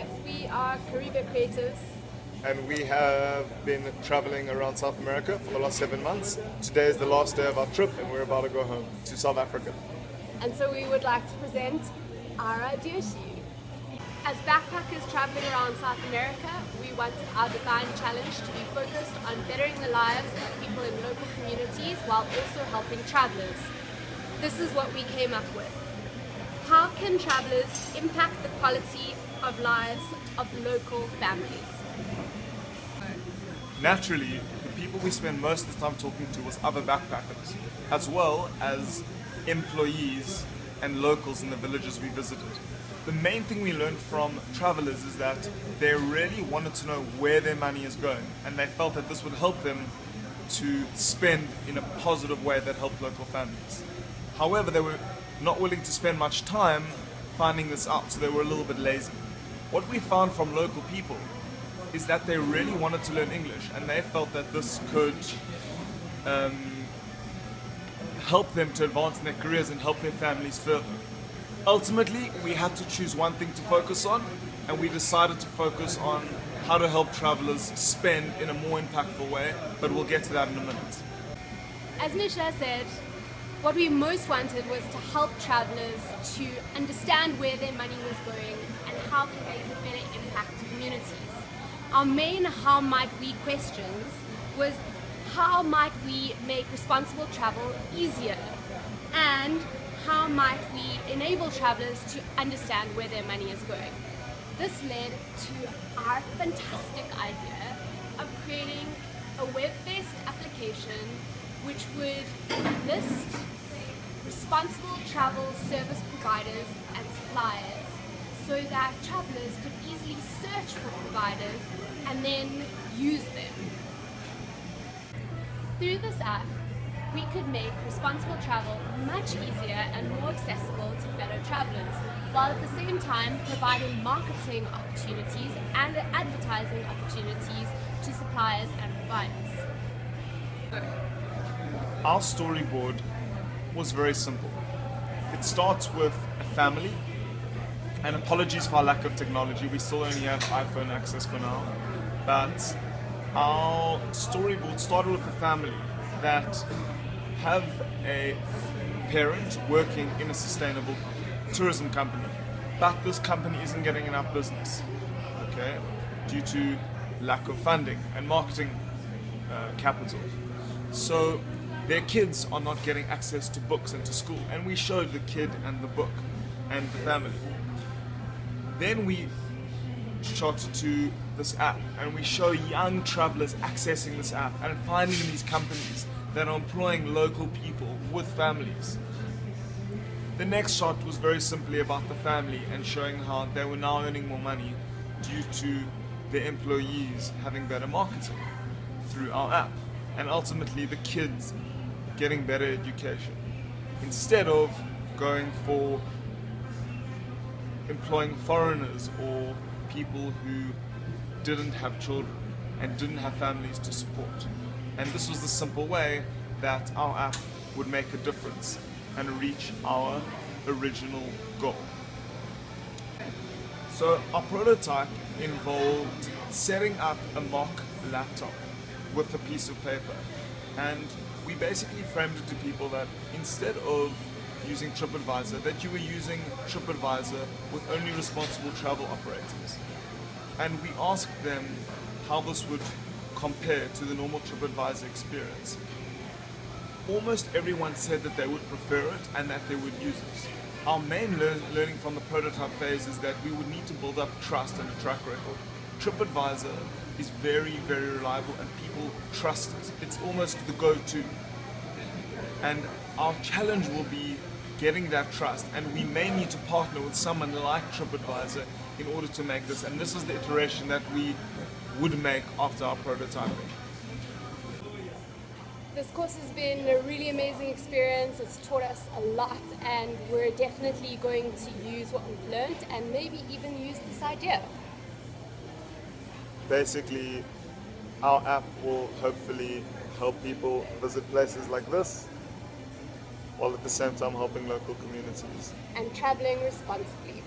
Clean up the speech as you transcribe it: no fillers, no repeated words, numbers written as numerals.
Hi, we are Caribe creators. And we have been traveling around South America for the last 7 months. Today is the last day of our trip and we're about to go home to South Africa. And so we would like to present our idea to you. As backpackers traveling around South America, we wanted our design challenge to be focused on bettering the lives of people in local communities while also helping travelers. This is what we came up with. How can travelers impact the quality of lives of local families? Naturally, the people we spend most of the time talking to was other backpackers, as well as employees and locals in the villages we visited. The main thing we learned from travelers is that they really wanted to know where their money is going, and they felt that this would help them to spend in a positive way that helped local families. However, they were not willing to spend much time finding this out, so they were a little bit lazy. What we found from local people is that they really wanted to learn English, and they felt that this could help them to advance in their careers and help their families further. Ultimately, we had to choose one thing to focus on, and we decided to focus on how to help travelers spend in a more impactful way, but we'll get to that in a minute. As Misha said, what we most wanted was to help travelers to understand where their money was going and how they could better impact communities. Our main how might we questions was how might we make responsible travel easier, and how might we enable travelers to understand where their money is going. This led to our fantastic idea of creating a web-based application which would list responsible travel service providers and suppliers so that travelers could easily search for providers and then use them. Through this app, we could make responsible travel much easier and more accessible to fellow travelers, while at the same time providing marketing opportunities and advertising opportunities to suppliers and providers. Our storyboard was very simple. It starts with a family, and apologies for our lack of technology, we still only have iPhone access for now, but our storyboard started with a family that have a parent working in a sustainable tourism company, but this company isn't getting enough business, okay, due to lack of funding and marketing capital. So their kids are not getting access to books and to school, and we showed the kid and the book and the family. Then we shot to this app and we show young travelers accessing this app and finding these companies that are employing local people with families. The next shot was very simply about the family and showing how they were now earning more money due to their employees having better marketing through our app, and ultimately the kids getting better education instead of going for employing foreigners or people who didn't have children and didn't have families to support. And this was the simple way that our app would make a difference and reach our original goal. So our prototype involved setting up a mock laptop with a piece of paper, and we basically framed it to people that instead of using TripAdvisor, that you were using TripAdvisor with only responsible travel operators. And we asked them how this would compare to the normal TripAdvisor experience. Almost everyone said that they would prefer it and that they would use it. Our main learning from the prototype phase is that we would need to build up trust and a track record. TripAdvisor is very, very reliable and people trust it. It's almost the go-to. And our challenge will be getting that trust, and we may need to partner with someone like TripAdvisor in order to make this, and this is the iteration that we would make after our prototyping. This course has been a really amazing experience. It's taught us a lot, and we're definitely going to use what we've learned and maybe even use this idea. Basically, our app will hopefully help people visit places like this, while at the same time helping local communities. And traveling responsibly.